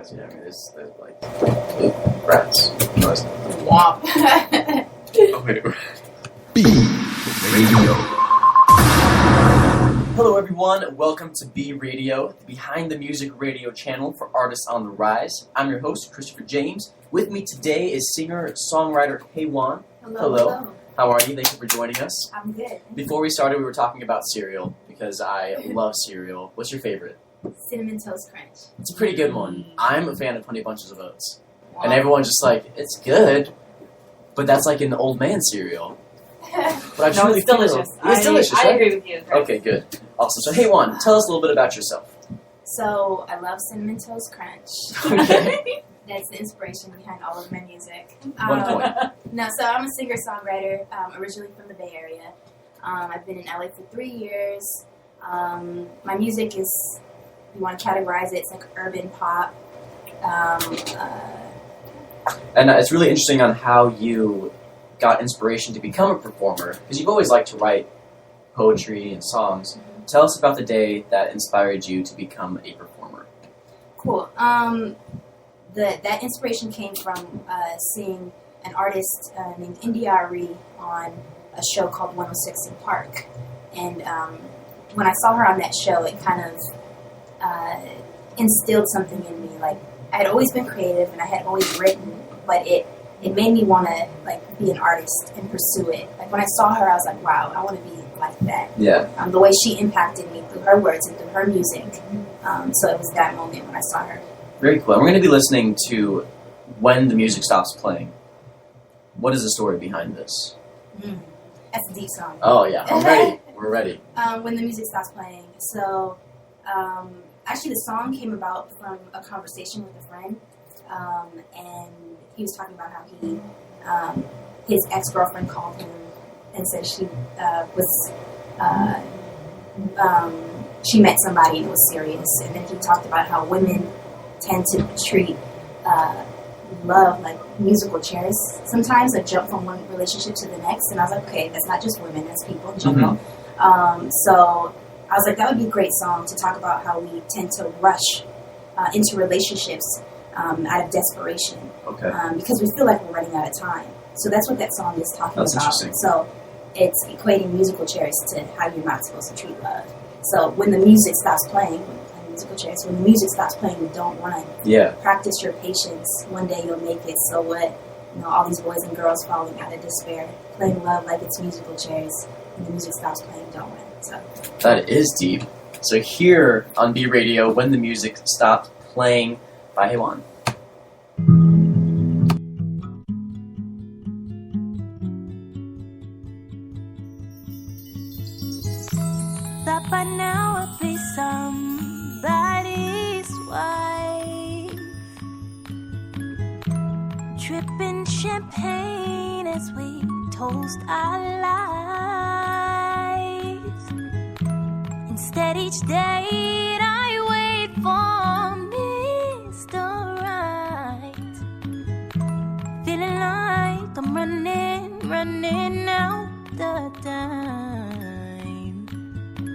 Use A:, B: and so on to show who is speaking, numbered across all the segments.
A: has. Yeah, I mean, there's like rats.
B: Womp.
A: Oh, wait. Radio. Hello, everyone. Welcome to B Radio, the Behind the Music radio channel for artists on the rise. I'm your host, Christopher James. With me today is singer-songwriter Hewan.
B: Hello.
A: How are you? Thank you for joining us.
B: I'm good.
A: Before we started, we were talking about cereal because I love cereal. What's your favorite?
B: Cinnamon Toast Crunch.
A: It's a pretty good one. I'm a fan of Honey Bunches of Oats.
B: Wow.
A: And everyone's just like, it's good, but that's like an old man cereal. But
C: No, it's delicious.
A: It's delicious,
C: I
A: right?
C: agree with you. Chris.
A: Okay, good. Awesome. So, Hewan, tell us a little bit about yourself.
B: So, I love Cinnamon Toast Crunch.
A: Okay.
B: That's the inspiration behind all of my music.
A: One point.
B: No, so I'm a singer-songwriter, originally from the Bay Area. I've been in LA for 3 years. My music is, if you want to categorize it, it's like urban pop.
A: And it's really interesting on how you got inspiration to become a performer, because you've always liked to write poetry and songs. Tell us about the day that inspired you to become a performer.
B: Cool. That inspiration came from seeing an artist named India Ari on a show called 106 in Park. And when I saw her on that show, it kind of instilled something in me. Like, I had always been creative and I had always written, but it made me want to like be an artist and pursue it. Like, when I saw her, I was like, wow, I want to be like that.
A: Yeah.
B: The way she impacted me through her words and through her music. So it was that moment when I saw her.
A: Very cool. And we're going to be listening to When the Music Stops Playing. What is the story behind this?
B: That's a deep song.
A: Oh, yeah. I'm ready. We're ready.
B: When the music stops playing. So, actually, the song came about from a conversation with a friend, and he was talking about how his ex-girlfriend called him and said she she met somebody and it was serious, and then he talked about how women tend to treat love like musical chairs sometimes, like jump from one relationship to the next. And I was like, okay, that's not just women, that's people in general. So I was like, that would be a great song to talk about how we tend to rush into relationships out of desperation.
A: Okay.
B: Because we feel like we're running out of time. So that's what that song is talking
A: That's
B: about.
A: interesting.
B: So it's equating musical chairs to how you're not supposed to treat love. So when the music stops playing, musical chairs, when the music stops playing, don't run.
A: Yeah.
B: Practice your patience. One day you'll make it. So what? You know, all these boys and girls falling out of despair, playing love like it's musical chairs. When the music stops playing, don't run. So
A: That is deep. So here on B Radio, When the Music Stopped Playing by Hewan.
D: Thought by now I'd be somebody's wife, tripping champagne as we toast our lives. Instead each day I wait for Mr. Right, feeling like I'm running out the time.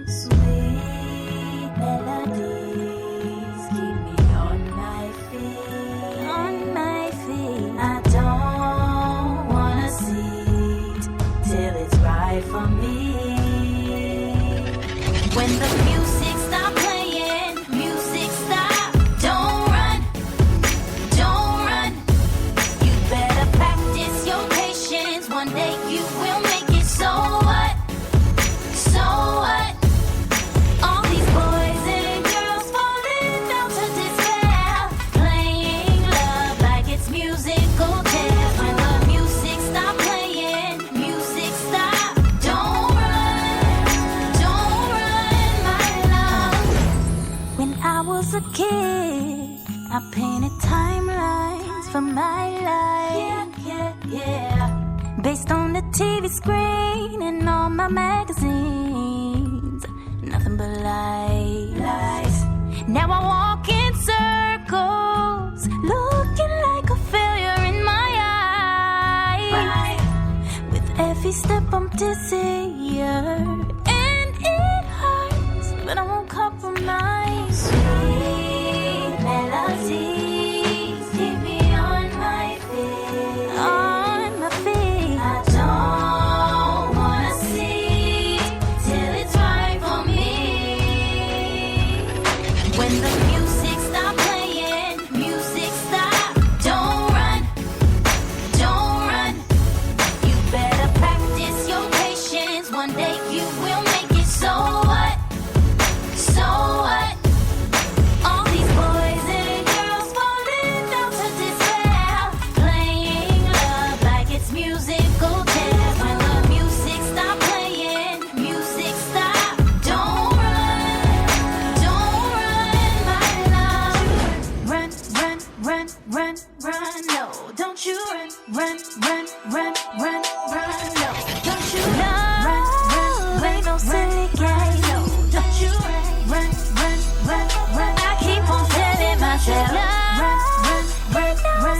D: Sweet melodies keep me on my feet. I don't wanna sit till it's right for me. When the music stop playing, music stop. Don't run. You better practice your patience. One day you will make it. So what? All these boys and girls falling down to despair, playing love like it's musical chairs. When the music stop playing, music stop. Don't run, my love. When I was a kid, I painted timelines for my life. Yeah. Based on the TV screen and all my magazines. Nothing but lies. Now I walk in circles, looking like a failure in my eyes. With every step I'm dizzier, and it hurts, but I won't compromise. Sweet melody.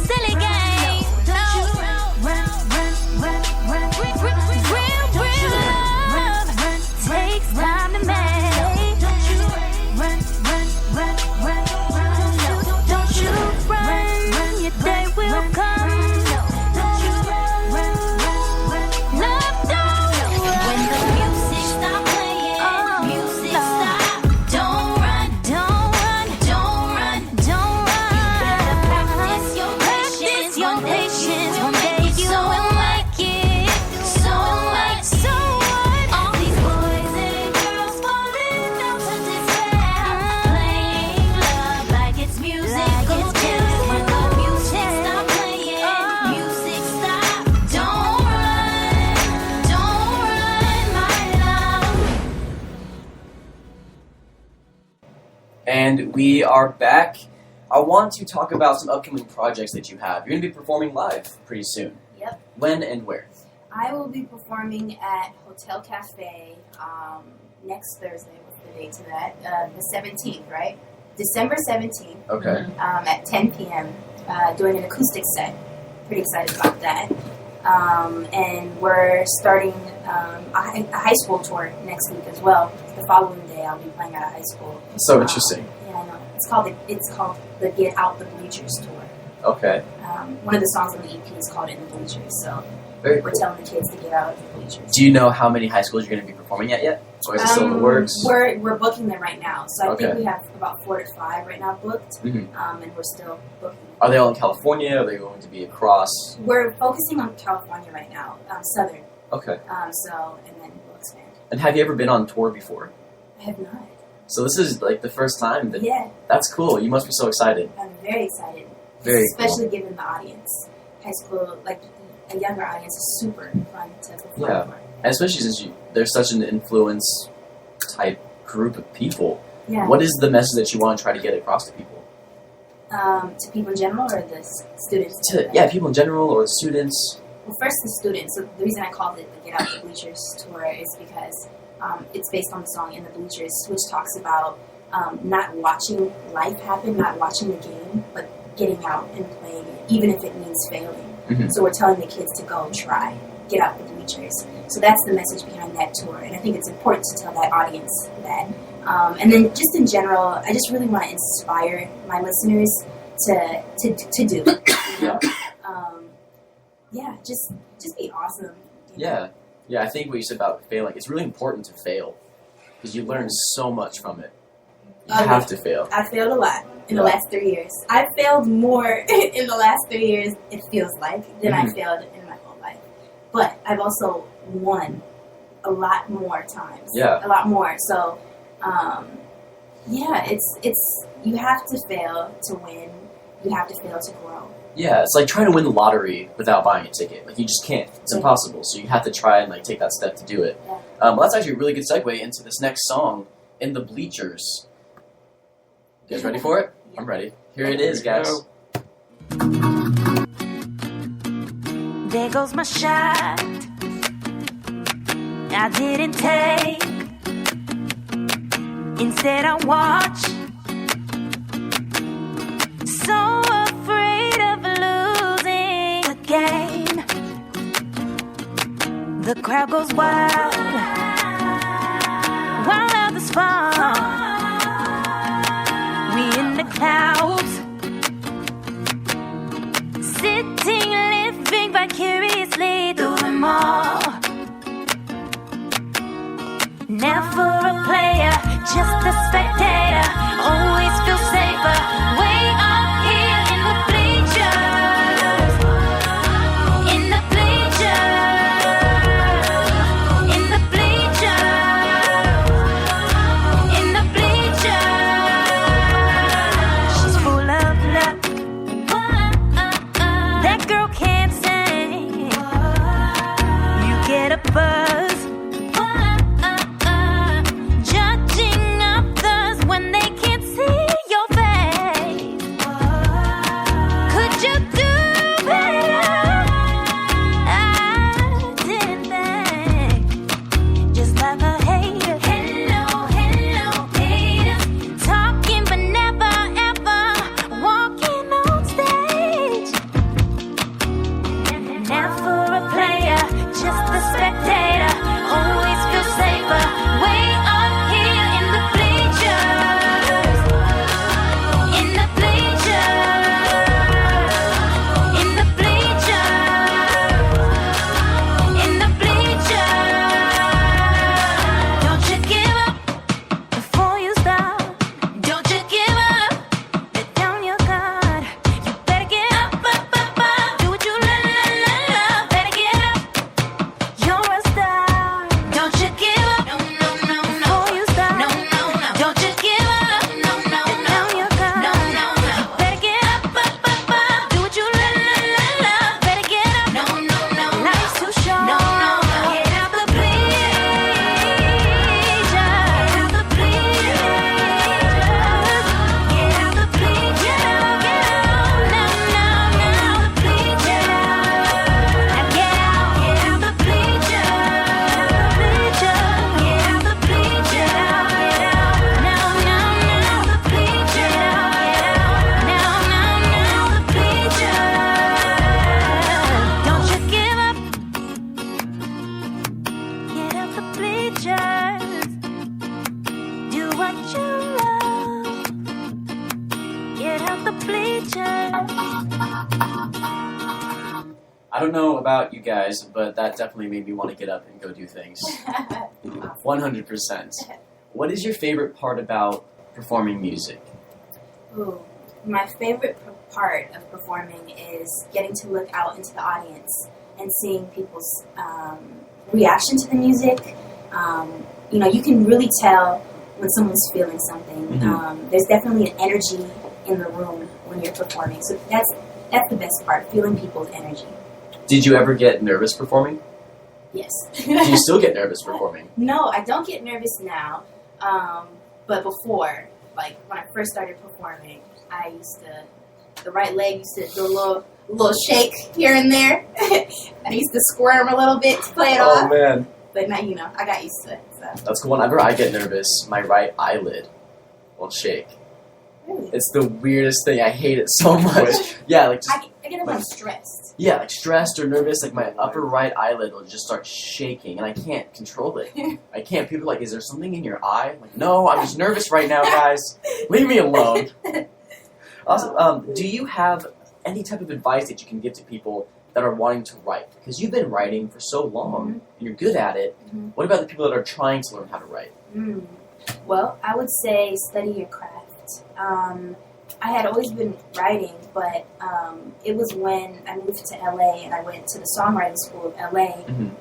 D: silly game. Don't you run, real love takes time to make. Don't you run, don't you run, your day will come. Don't you run, love don't run. When the music stop playing, music stop. Don't run, don't run, don't run, don't run. You better practice your patience. One day you will like it. So what? So what? All these boys and girls falling out to despair, playing love like it's musical chairs. When the music stop playing, music stop. Don't run, my love.
A: And we are back. I want to talk about some upcoming projects that you have. You're going to be performing live pretty soon.
B: Yep.
A: When and where?
B: I will be performing at Hotel Cafe next Thursday. What's the date to that? The 17th, right? December 17th
A: Okay.
B: at 10 p.m. Doing an acoustic set. Pretty excited about that. And we're starting a high school tour next week as well. The following day, I'll be playing at a high school.
A: So interesting.
B: Yeah, I know. It's called the Get Out the Bleachers tour.
A: Okay.
B: One of the songs on the EP is called In the Bleachers. So
A: Very
B: we're
A: cool.
B: telling the kids to get out of the bleachers.
A: Do you know how many high schools you're going to be performing at yet? Or is it still in the works?
B: We're booking them right now. So I
A: Okay.
B: think we have about 4 to 5 right now booked.
A: Mhm.
B: And we're still booking.
A: Are they all in California? Are they going to be across?
B: We're focusing on California right now, Southern.
A: Okay.
B: And then we'll expand.
A: And have you ever been on tour before?
B: I have not.
A: So this is like the first time that.
B: Yeah,
A: That's cool. You must be so excited.
B: I'm very excited.
A: Very
B: Especially given the audience. High school, like a younger audience, is super fun to perform
A: Yeah.
B: for.
A: And especially since there's such an influence type group of people.
B: Yeah.
A: What is the message that you want to try to get across to people?
B: To people in general or the students?
A: People in general or the students.
B: Well, first the students. So the reason I called it the Get Out the Bleachers tour is because it's based on the song In the Bleachers, which talks about not watching life happen, not watching the game, but getting out and playing it, even if it means failing.
A: Mhm.
B: So we're telling the kids to go try, get out the bleachers. So that's the message behind that tour, and I think it's important to tell that audience that. And then just in general, I just really want to inspire my listeners to do. You know? Just be awesome. You know?
A: Yeah, I think what you said about failing, it's really important to fail because you learn so much from it. You have to fail.
B: I failed a lot in the last 3 years. I've failed more in the last 3 years, it feels like, than I failed in my whole life. But I've also won a lot more times.
A: Yeah.
B: A lot more. So, it's you have to fail to win. You have to fail to grow.
A: Yeah, it's like trying to win the lottery without buying a ticket. Like, you just can't. It's impossible. So you have to try and, like, take that step to do it.
B: Yeah.
A: Well, that's actually a really good segue into this next song, In the Bleachers. You guys ready for it?
B: Yeah.
A: I'm ready. Here it is, guys.
D: There goes my shot. I didn't take. Instead, I watch. So afraid of losing the game. The crowd goes wild while others fall. We in the clouds, sitting, living vicariously through them all. Never a player, just a spectator. Always feel safer way up here in the bleachers. In the bleachers. In the bleachers. In the bleachers. She's full of luck. That girl can't sing. You get a buzz. Judging others when bleachers.
A: I don't know about you guys, but that definitely made me want to get up and go do things. 100%. What is your favorite part about performing music?
B: Ooh, my favorite part of performing is getting to look out into the audience and seeing people's reaction to the music. You can really tell when someone's feeling something.
A: Mm-hmm.
B: There's definitely an energy in the room when you're performing. So that's the best part, feeling people's energy.
A: Did you ever get nervous performing?
B: Yes.
A: Do you still get nervous performing?
B: No, I don't get nervous now. But before, like when I first started performing, the right leg used to do a little shake here and there. I used to squirm a little bit to play it off.
A: Oh man.
B: But now, I got used to it. So.
A: That's cool. Whenever I get nervous, my right eyelid will shake.
B: Really?
A: It's the weirdest thing. I hate it so much. Yeah, like just
B: I get if I'm stressed.
A: yeah, like stressed or nervous, like my upper right eyelid will just start shaking, and I can't control it. I can't. People are like, "Is there something in your eye?" I'm like, no, I'm just nervous right now, guys. Leave me alone. Also, do you have any type of advice that you can give to people that are wanting to write? Because you've been writing for so long, and you're good at it.
B: Mm-hmm.
A: What about the people that are trying to learn how to write?
B: Well, I would say study your craft. I had always been writing, but it was when I moved to LA and I went to the songwriting school of LA,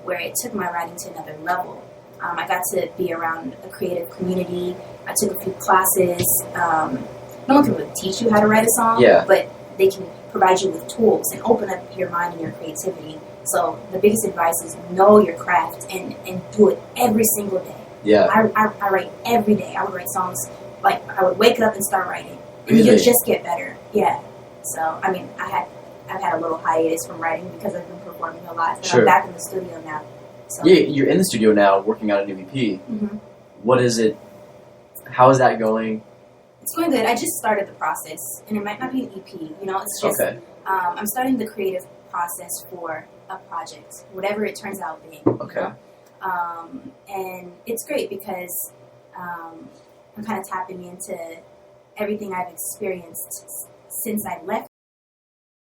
B: where it took my writing to another level. I got to be around a creative community. I took a few classes. No one can really teach you how to write a song, but they can provide you with tools and open up your mind and your creativity. So the biggest advice is know your craft and do it every single day.
A: Yeah.
B: I write every day. I would write songs, like I would wake up and start writing. And
A: Really?
B: you'll just get better. Yeah. So, I mean, I've had a little hiatus from writing because I've been performing a lot. But
A: Sure.
B: I'm back in the studio now. So.
A: Yeah, you're in the studio now working on a new EP.
B: Mm-hmm.
A: What is it? How is that going?
B: It's going good. I just started the process, and it might not be an EP. It's just
A: Okay.
B: I'm starting the creative process for a project, whatever it turns out being.
A: Okay.
B: And it's great because I'm kind of tapping into everything I've experienced since I left